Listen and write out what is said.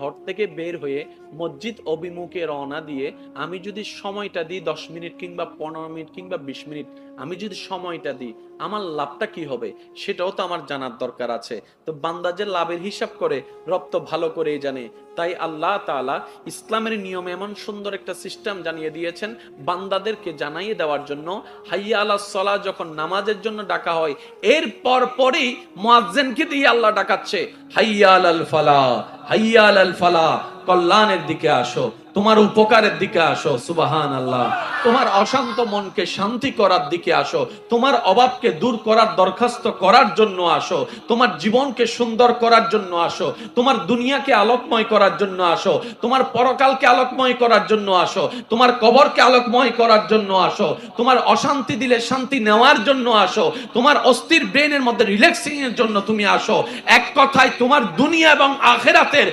ঘর থেকে বের হয়ে মসজিদ অভিমুখে রওনা দিয়ে আমি যদি সময়টা দিই 10 মিনিট কিংবা 15 মিনিট কিংবা 20 মিনিট, আমি যদি সময়টা দিই আমার লাভটা কি হবে সেটাও তো আমার জানার দরকার আছে। তো বান্দা যে লাভের হিসাব করে রব তো ভালো করেই জানে। তাই আল্লাহ তাআলা ইসলামের নিয়মে এমন সুন্দর একটা সিস্টেম জানিয়ে দিয়েছেন বান্দাদেরকে জানাইয়ে দেওয়ার জন্য। হাইয়া আলাস সালাহ যখন নামাজের জন্য ডাকা হয়, এর পরই মুয়াজ্জিনকে দিয়ে আল্লাহ ডাকাচ্ছে, হাইয়া আলাল ফালাহ, হাইয়া আলাল ফালাহ, কল্যাণের দিকে আসো, তোমার উপকারের দিকে আসো। সুবহানাল্লাহ। তোমার অশান্ত মনকে শান্তি করার দিকে আসো, তোমার অভাবকে দূর করার দরখাস্ত করার জন্য আসো, তোমার জীবনকে সুন্দর করার জন্য আসো, তোমার দুনিয়াকে আলোকময় করার জন্য আসো, তোমার পরকালকে আলোকময় করার জন্য আসো, তোমার কবরকে আলোকময় করার জন্য আসো, তোমার অশান্তি দিলে শান্তি নেওয়ার জন্য আসো, তোমার অস্থির ব্রেনের মধ্যে রিল্যাক্সিং এর জন্য তুমি আসো। এক কথায় তোমার দুনিয়া এবং আখিরাতের